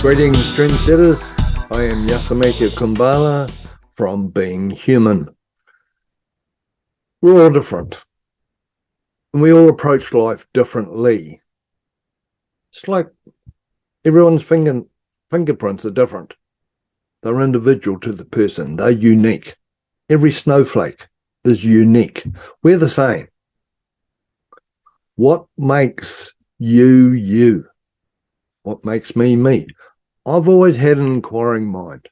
Greetings, trendsetters. I am Yasamika Kumbala from Being Human. We're all different, and we all approach life differently. It's like everyone's fingerprints are different. They're individual to the person. They're unique. Every snowflake is unique. We're the same. What makes you, you? What makes me, me? I've always had an inquiring mind.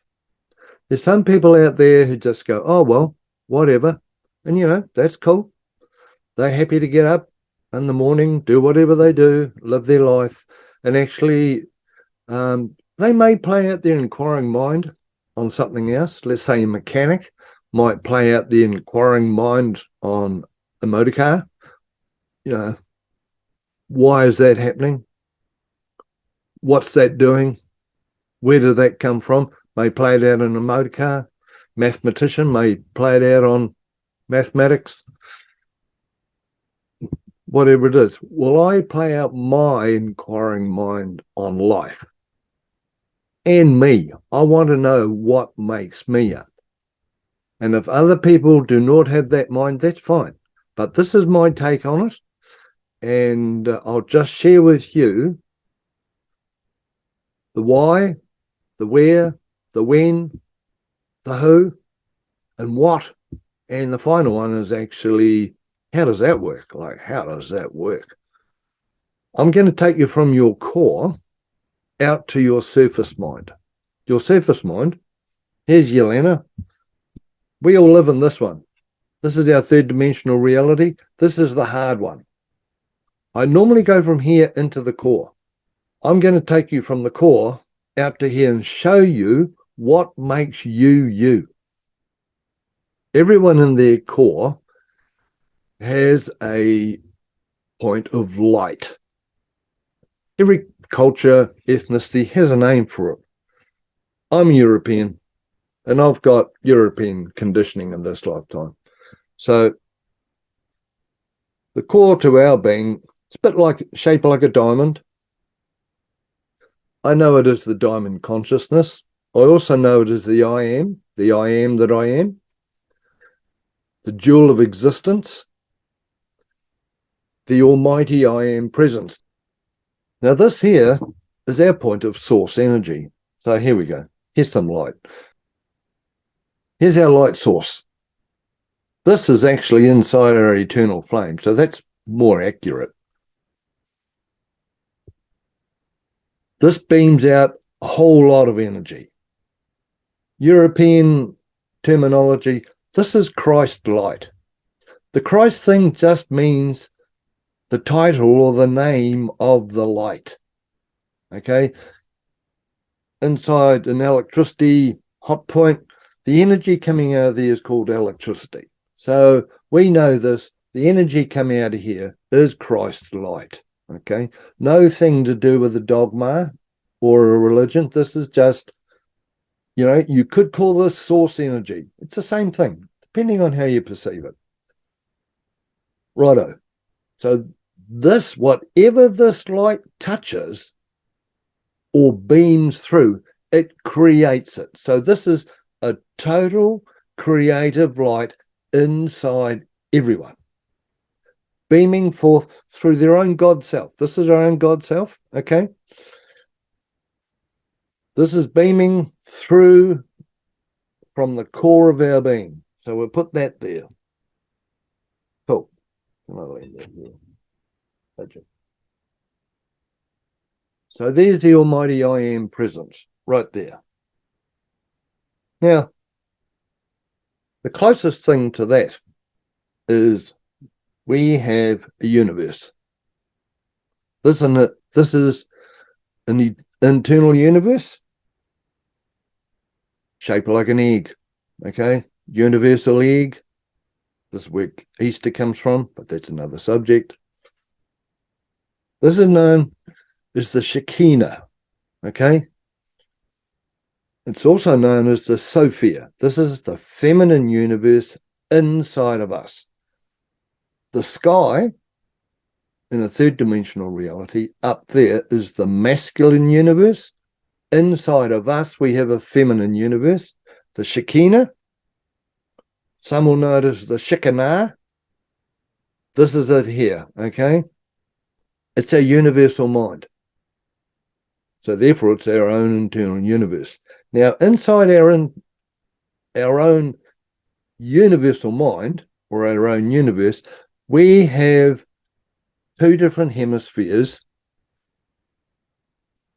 There's some people out there who just go, oh, well, whatever. And, that's cool. They're happy to get up in the morning, do whatever they do, live their life. And actually, they may play out their inquiring mind on something else. Let's say a mechanic might play out the inquiring mind on a motor car. Why is that happening? What's that doing? Where did that come from? May play it out in a motor car. Mathematician may play it out on mathematics. Whatever it is. Will I play out my inquiring mind on life? And me. I want to know what makes me up. And if other people do not have that mind, that's fine. But this is my take on it. And I'll just share with you the why, the where, the when, the who, and what. And the final one is actually, how does that work? How does that work? I'm going to take you from your core out to your surface mind. Your surface mind, here's Yelena. We all live in this one. This is our third dimensional reality. This is the hard one. I normally go from here into the core. I'm going to take you from the core out to here and show you what makes you, you. Everyone in their core has a point of light. Every culture, ethnicity has a name for it. I'm European, and I've got European conditioning in this lifetime. So the core to our being, it's a bit shaped like a diamond. I know it is the diamond consciousness. I also know it is the I am that I am, the jewel of existence, the almighty I am presence. Now this here is our point of source energy. So here we go. Here's some light. Here's our light source. This is actually inside our eternal flame, so that's more accurate. This beams out a whole lot of energy. European terminology, this is Christ light. The Christ thing just means the title or the name of the light. Okay? Inside an electricity hot point, the energy coming out of there is called electricity. So we know this. The energy coming out of here is Christ light. Okay, no thing to do with a dogma or a religion. This is just, you could call this source energy. It's the same thing, depending on how you perceive it. Righto. So this, whatever this light touches or beams through, it creates it. So this is a total creative light inside everyone, beaming forth through their own God self. This is our own God self, okay? This is beaming through from the core of our being. So we'll put that there. Cool. So there's the almighty I am presence right there. Now, the closest thing to that is we have a universe. This is an internal universe shaped like an egg, okay? Universal egg. This is where Easter comes from, but that's another subject. This is known as the Shekinah, okay? It's also known as the Sophia. This is the feminine universe inside of us. The sky, in a third dimensional reality, up there is the masculine universe, inside of us, we have a feminine universe, the Shekinah. Some will know it as the Shekinah. This is it here, okay? It's our universal mind. So therefore, it's our own internal universe. Now, inside our own universal mind, or our own universe, we have two different hemispheres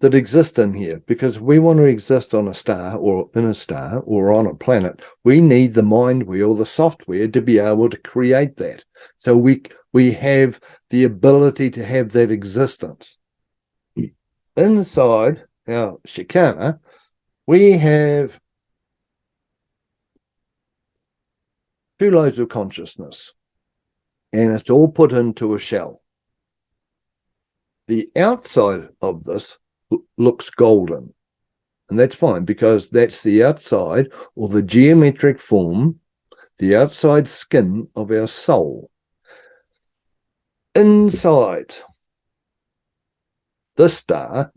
that exist in here, because we want to exist on a star or in a star or on a planet. We need the mind wheel, the software, to be able to create that. So we have the ability to have that existence. Inside our Shekinah, we have two loads of consciousness, and it's all put into a shell. The outside of this looks golden, and that's fine, because that's the outside, or the geometric form, the outside skin of our soul. Inside this star,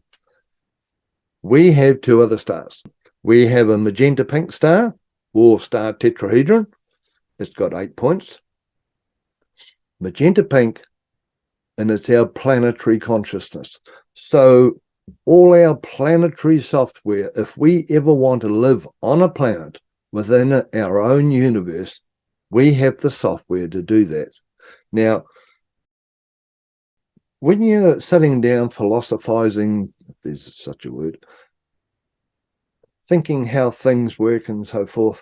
we have two other stars. We have a magenta pink star, or star tetrahedron. It's got 8 points. Magenta pink, and it's our planetary consciousness. So all our planetary software, if we ever want to live on a planet within our own universe, we have the software to do that. Now, when you're sitting down philosophizing, if there's such a word, thinking how things work and so forth,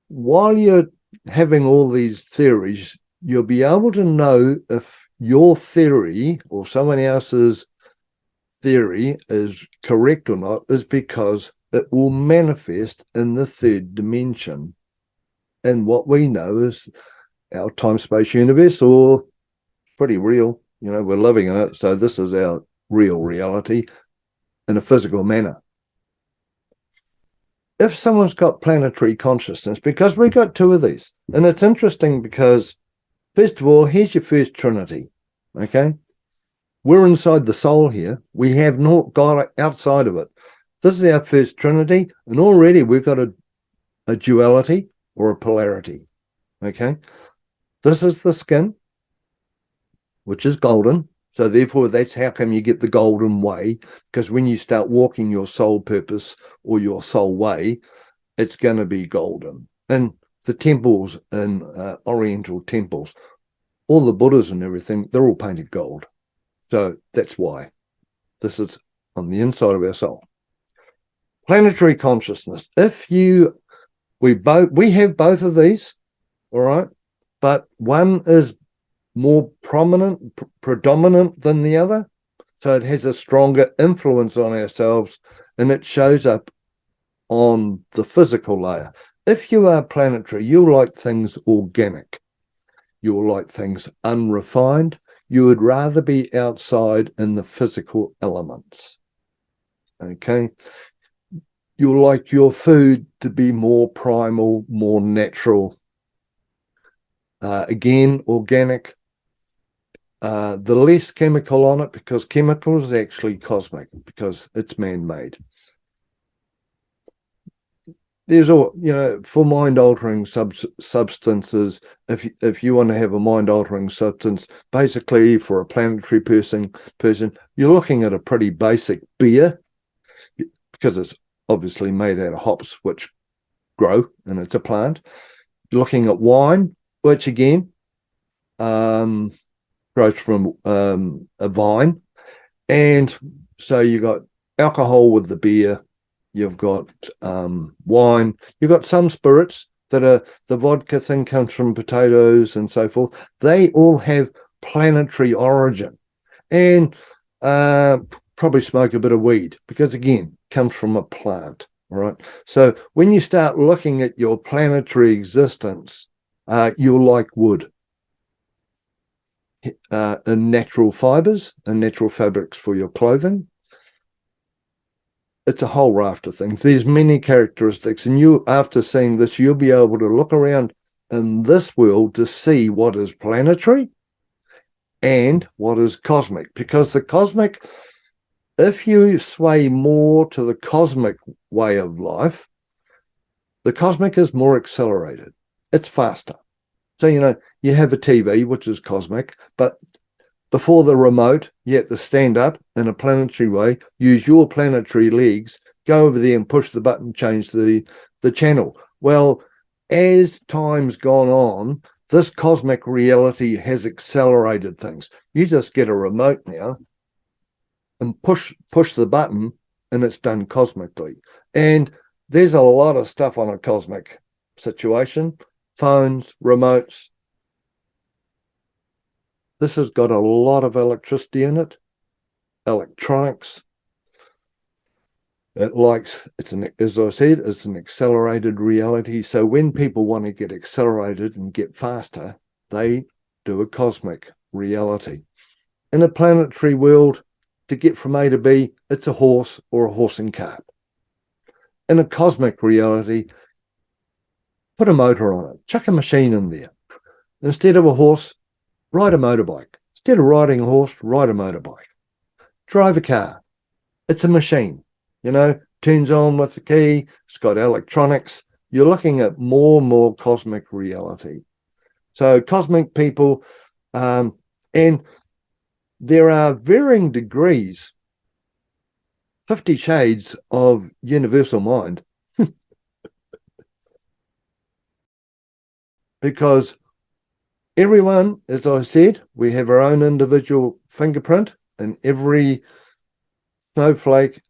while you're having all these theories, you'll be able to know if your theory or someone else's theory is correct or not, is because it will manifest in the third dimension, and what we know is our time-space universe, or pretty real. You know, we're living in it, so this is our real reality in a physical manner. If someone's got planetary consciousness, because we got two of these, and it's interesting because, first of all, here's your first trinity, okay? We're inside the soul here. We have not got it outside of it. This is our first trinity, and already we've got a duality or a polarity, okay? This is the skin, which is golden. So therefore, that's how come you get the golden way, because when you start walking your soul purpose or your soul way, it's going to be golden. And the temples and Oriental temples, all the Buddhas and everything, they're all painted gold. So that's why this is on the inside of our soul. Planetary consciousness. We have both of these, all right, but one is more prominent, predominant than the other. So it has a stronger influence on ourselves, and it shows up on the physical layer. If you are planetary, you'll like things organic. You'll like things unrefined. You would rather be outside in the physical elements. Okay. You'll like your food to be more primal, more natural. Again, organic. The less chemical on it, because chemical is actually cosmic, because it's man-made. There's all, for mind-altering substances, if you want to have a mind-altering substance, basically for a planetary person, you're looking at a pretty basic beer, because it's obviously made out of hops, which grow, and it's a plant. You're looking at wine, which again, grows from a vine. And so you got alcohol with the beer, you've got wine, you've got some spirits that are, the vodka thing comes from potatoes and so forth. They all have planetary origin, and probably smoke a bit of weed, because again, comes from a plant. All right. So when you start looking at your planetary existence, you'll like wood. And natural fibers and natural fabrics for your clothing. It's a whole raft of things. There's many characteristics, and you, after seeing this, you'll be able to look around in this world to see what is planetary and what is cosmic, because the cosmic If you sway more to the cosmic way of life, the cosmic is more accelerated. It's faster. So, you have a TV, which is cosmic, but before the remote, you have to stand up in a planetary way, use your planetary legs, go over there and push the button, change the channel. Well, as time's gone on, this cosmic reality has accelerated things. You just get a remote now and push the button, and it's done cosmically. And there's a lot of stuff on a cosmic situation: phones, remotes. This has got a lot of electricity in it, electronics. As I said, it's an accelerated reality. So when people want to get accelerated and get faster, they do a cosmic reality. In a planetary world, to get from A to B, it's a horse or a horse and cart. In a cosmic reality, put a motor on it, chuck a machine in there. Instead of a horse, ride a motorbike. Instead of riding a horse, ride a motorbike. Drive a car. It's a machine, turns on with the key. It's got electronics. You're looking at more and more cosmic reality. So cosmic people, and there are varying degrees, 50 shades of universal mind, because everyone, as I said, we have our own individual fingerprint, and every snowflake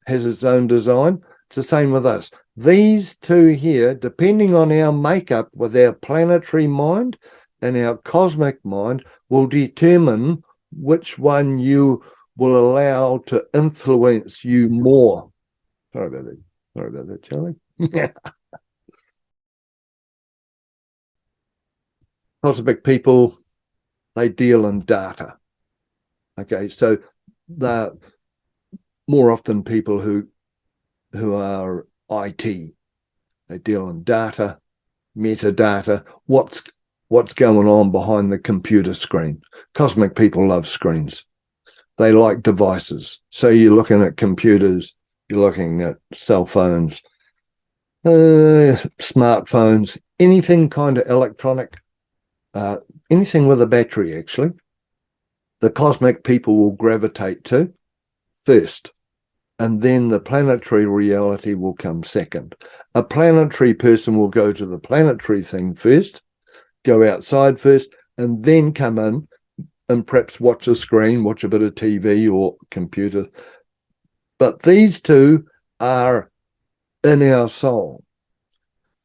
has its own design. It's the same with us. These two here, depending on our makeup with our planetary mind and our cosmic mind, will determine which one you will allow to influence you more. Sorry about that, Charlie. Cosmic people, they deal in data. Okay, so they're more often people who are IT. They deal in data, metadata, what's going on behind the computer screen. Cosmic people love screens. They like devices. So you're looking at computers, you're looking at cell phones, smartphones, anything kind of electronic, anything with a battery, actually. The cosmic people will gravitate to first, and then the planetary reality will come second. A planetary person will go to the planetary thing first, go outside first, and then come in and perhaps watch a screen, watch a bit of TV or computer. But these two are in our soul,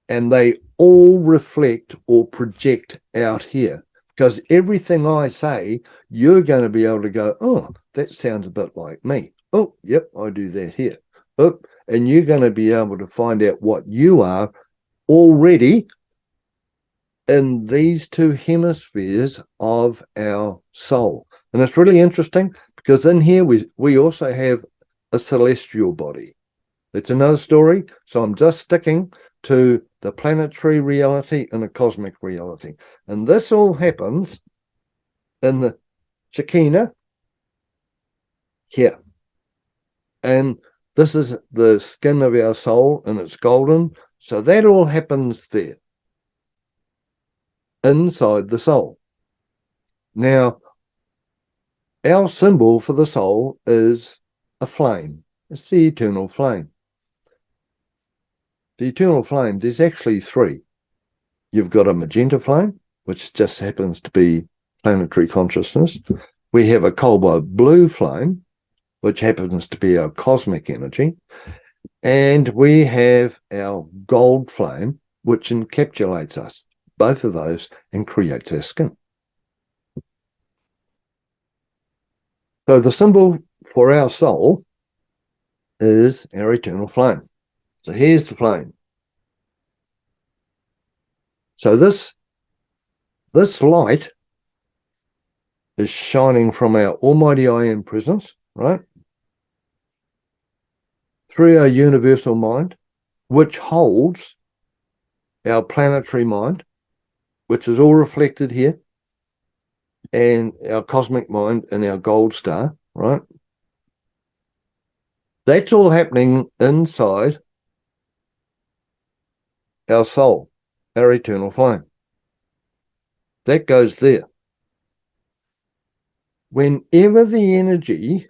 and they all reflect or project out here. Because everything I say, you're going to be able to go, oh, that sounds a bit like me. Oh, yep, I do that here. Oh, and you're going to be able to find out what you are already in these two hemispheres of our soul. And it's really interesting because in here we also have a celestial body. It's another story. So I'm just sticking to the planetary reality and the cosmic reality. And this all happens in the Shekinah here. And this is the skin of our soul, and it's golden. So that all happens there, inside the soul. Now, our symbol for the soul is a flame. It's the eternal flame. The eternal flame, there's actually three. You've got a magenta flame, which just happens to be planetary consciousness. We have a cobalt blue flame, which happens to be our cosmic energy. And we have our gold flame, which encapsulates us, both of those, and creates our skin. So the symbol for our soul is our eternal flame. So here's the flame. So this light is shining from our almighty I Am presence, right? Through our universal mind, which holds our planetary mind, which is all reflected here, and our cosmic mind and our gold star, right? That's all happening inside our soul, our eternal flame. That goes there. Whenever the energy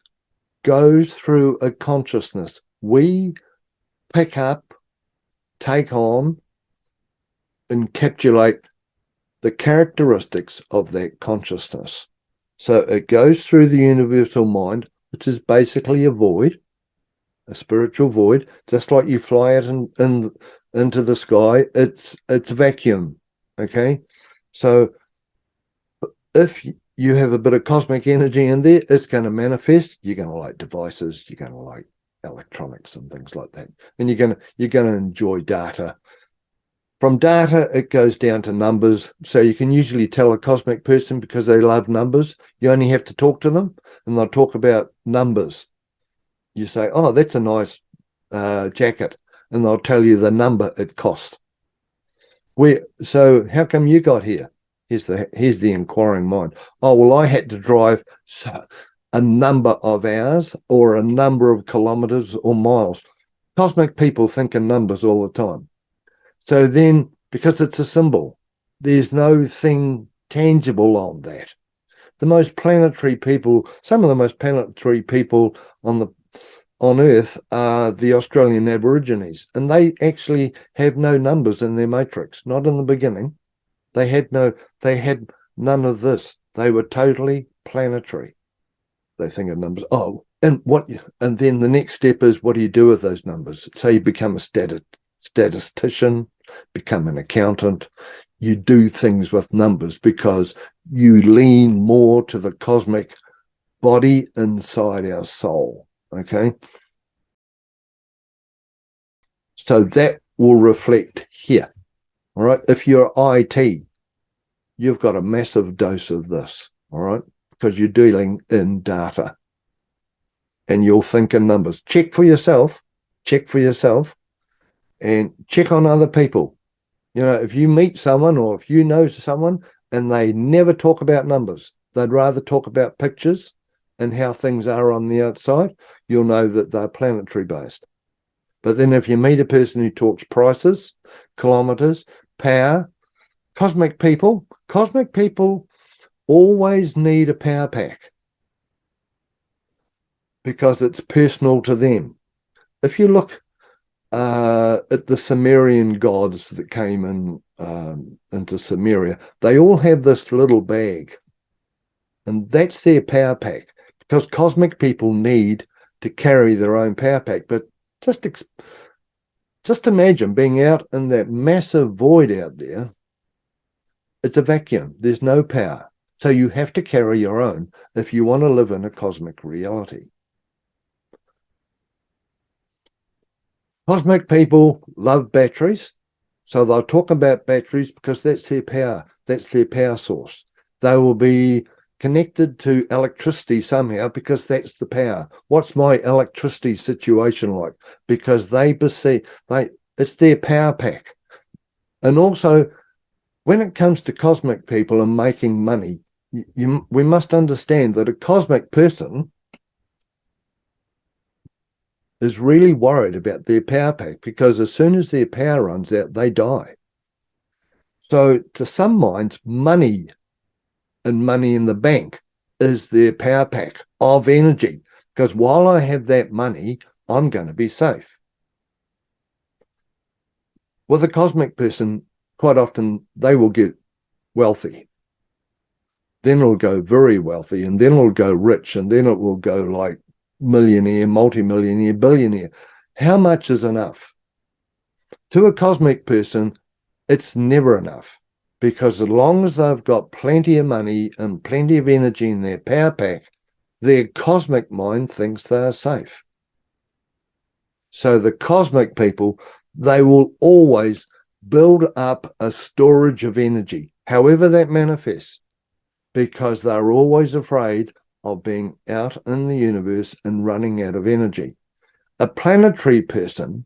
goes through a consciousness, we pick up, take on, encapsulate the characteristics of that consciousness. So it goes through the universal mind, which is basically a void, a spiritual void, just like you fly it into the sky. It's vacuum. Okay. So if you have a bit of cosmic energy in there, it's going to manifest. You're going to like devices, you're going to like electronics and things like that. And you're going to enjoy data. From data, it goes down to numbers. So you can usually tell a cosmic person because they love numbers. You only have to talk to them and they'll talk about numbers. You say, oh, that's a nice jacket. And they'll tell you the number it cost. So how come you got here? Here's the inquiring mind. Oh, well, I had to drive a number of hours or a number of kilometers or miles. Cosmic people think in numbers all the time. So then, because it's a symbol, there's no thing tangible on that. Some of the most planetary people on Earth are the Australian Aborigines, and they actually have no numbers in their matrix. Not in the beginning. They had none of this. They were totally planetary. They think of numbers. Oh, and then the next step is, what do you do with those numbers? So you become a statistician, become an accountant. You do things with numbers because you lean more to the cosmic body inside our soul. Okay. So that will reflect here. All right. If you're IT, you've got a massive dose of this. All right. Because you're dealing in data and you'll think in numbers. Check for yourself, and check on other people. You know, if you meet someone or if you know someone and they never talk about numbers, they'd rather talk about pictures and how things are on the outside, you'll know that they're planetary based. But then if you meet a person who talks prices, kilometers, power, cosmic people always need a power pack because it's personal to them. If you look at the Sumerian gods that came into Sumeria, they all have this little bag, and that's their power pack, because cosmic people need to carry their own power pack. But just imagine being out in that massive void out there. It's a vacuum. There's no power. So you have to carry your own if you want to live in a cosmic reality. Cosmic people love batteries, so they'll talk about batteries because that's their power. That's their power source. They will be connected to electricity somehow because that's the power. What's my electricity situation like? Because it's their power pack. And also, when it comes to cosmic people and making money, we must understand that a cosmic person is really worried about their power pack, because as soon as their power runs out, they die. So to some minds, money in the bank is their power pack of energy, because while I have that money, I'm going to be safe. With a cosmic person, quite often they will get wealthy. Then it'll go very wealthy, and then it'll go rich, and then it will go like millionaire, multimillionaire, billionaire. How much is enough? To a cosmic person, it's never enough, because as long as they've got plenty of money and plenty of energy in their power pack, their cosmic mind thinks they are safe. So the cosmic people, they will always build up a storage of energy, however that manifests, because they're always afraid of being out in the universe and running out of energy. A planetary person,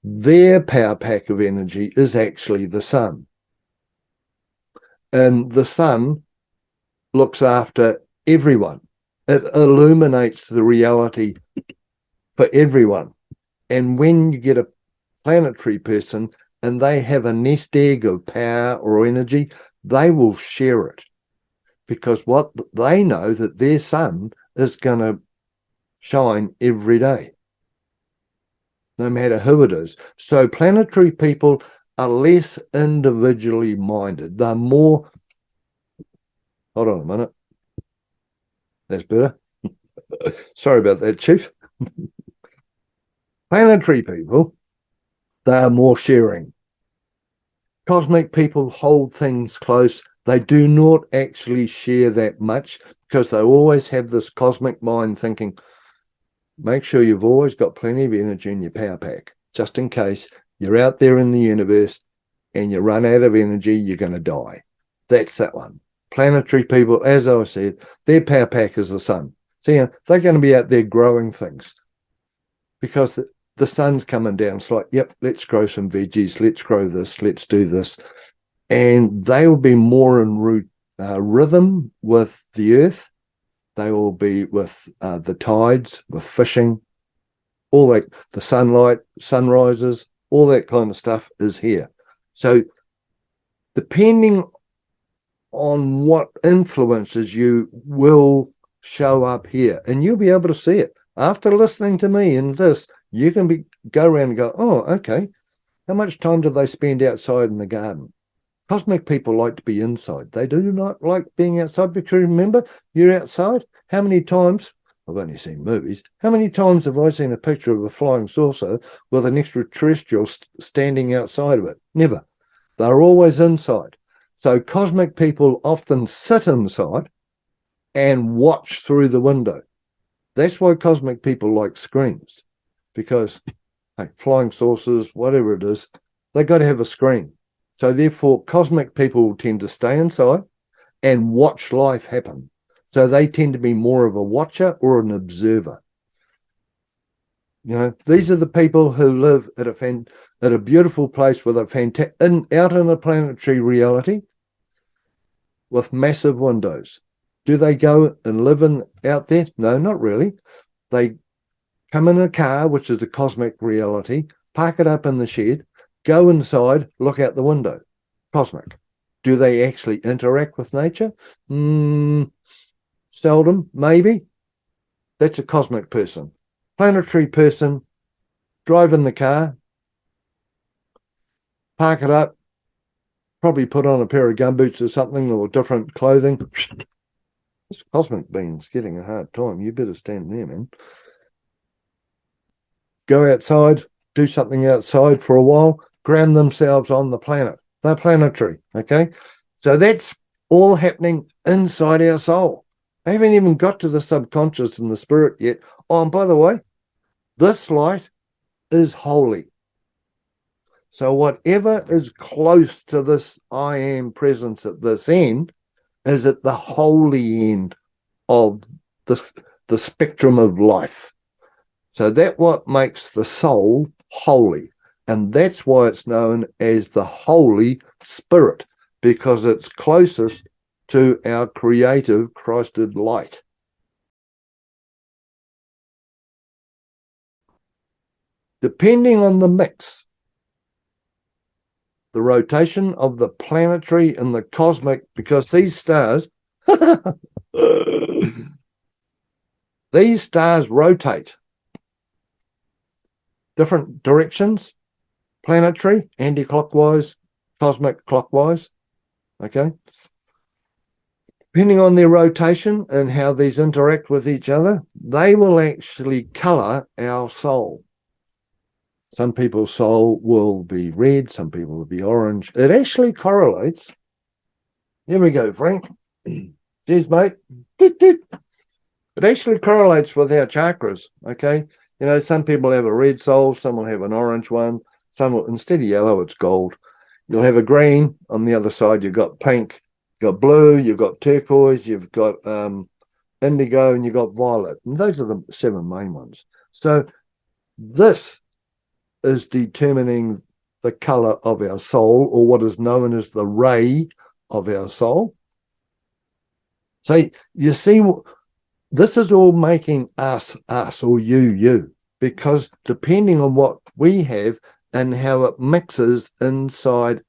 their power pack of energy is actually the sun. And the sun looks after everyone. It illuminates the reality for everyone. And when you get a planetary person and they have a nest egg of power or energy, they will share it, because what they know that their sun is going to shine every day, no matter who it is. So planetary people are less individually minded. They're more, hold on a minute. That's better. Sorry about that, Chief. Planetary people, they are more sharing. Cosmic people hold things close. They do not actually share that much because they always have this cosmic mind thinking, make sure you've always got plenty of energy in your power pack, just in case you're out there in the universe and you run out of energy, you're going to die. That's that one. Planetary people, as I said, their power pack is the sun. So, they're going to be out there growing things because the sun's coming down. It's like, yep, let's grow some veggies. Let's grow this. Let's do this. And they will be more in rhythm with the earth. They will be with the tides, with fishing, all that, the sunlight, sunrises, all that kind of stuff is here. So depending on what influences you will show up here, and you'll be able to see it. After listening to me and this, you can go around and go, oh, okay, how much time do they spend outside in the garden? Cosmic people like to be inside. They do not like being outside because remember, you're outside. How many times, I've only seen movies, how many times have I seen a picture of a flying saucer with an extraterrestrial standing outside of it? Never. They're always inside. So cosmic people often sit inside and watch through the window. That's why cosmic people like screens, because flying saucers, whatever it is, they got to have a screen. So therefore, cosmic people tend to stay inside and watch life happen. So they tend to be more of a watcher or an observer. These are the people who live at a beautiful place with out in a planetary reality with massive windows. Do they go and live out there? No, not really. They come in a car, which is the cosmic reality, park it up in the shed, go inside, look out the window. Cosmic. Do they actually interact with nature? Seldom, maybe. That's a cosmic person. Planetary person, drive in the car, park it up, probably put on a pair of gumboots or something or different clothing. This cosmic being's getting a hard time. You better stand there, man. Go outside, do something outside for a while, ground themselves on the planet. They're planetary, okay? So that's all happening inside our soul. I haven't even got to the subconscious and the spirit yet. Oh, and by the way, this light is holy. So whatever is close to this I am presence at this end is at the holy end of the spectrum of life. So that's what makes the soul holy. And that's why it's known as the Holy Spirit, because it's closest to our creative Christed light. Depending on the mix, the rotation of the planetary and the cosmic, because these stars, these stars rotate different directions, planetary, anti-clockwise, cosmic clockwise, okay? Depending on their rotation and how these interact with each other, they will actually color our soul. Some people's soul will be red, some people will be orange. It actually correlates. Here we go, Frank. Cheers, mate. It actually correlates with our chakras, okay? Some people have a red soul, some will have an orange one, some will, instead of yellow, it's gold. You'll have a green. On the other side, you've got pink, you've got blue, you've got turquoise, you've got indigo, and you've got violet. And those are the 7 main ones. So this is determining the color of our soul, or what is known as the ray of our soul. So you see, this is all making us, or you. because depending on what we have and how it mixes inside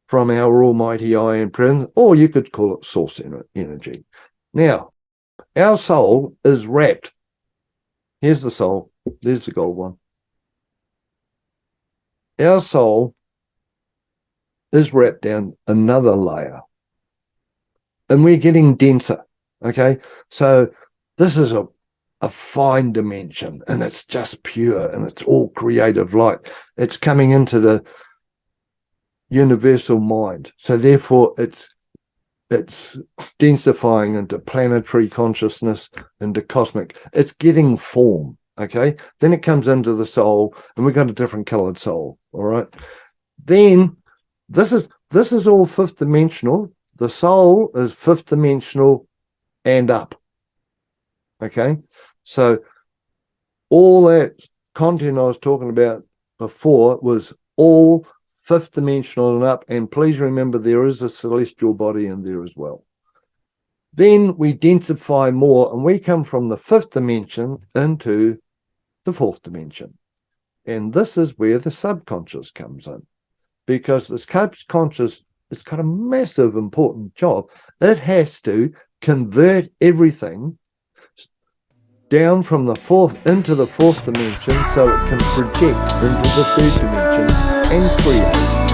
from our almighty I and presence, or you could call it source energy. Now, our soul is wrapped. Here's the soul. There's the gold one. Our soul is wrapped down another layer. And we're getting denser. Okay. So this is a fine dimension, and it's just pure, and it's all creative light. It's coming into the universal mind. So therefore it's densifying into planetary consciousness, into cosmic. It's getting form. Okay. Then it comes into the soul, and we've got a different colored soul. All right. Then this is all fifth dimensional. The soul is fifth dimensional and up. Okay. So all that content I was talking about before was all fifth dimensional and up. And please remember, there is a celestial body in there as well. Then we densify more, and we come from the fifth dimension into the fourth dimension. And this is where the subconscious comes in, because the subconscious has got a massive important job. It has to convert everything down from the fourth into the fourth dimension so it can project into the third dimension and create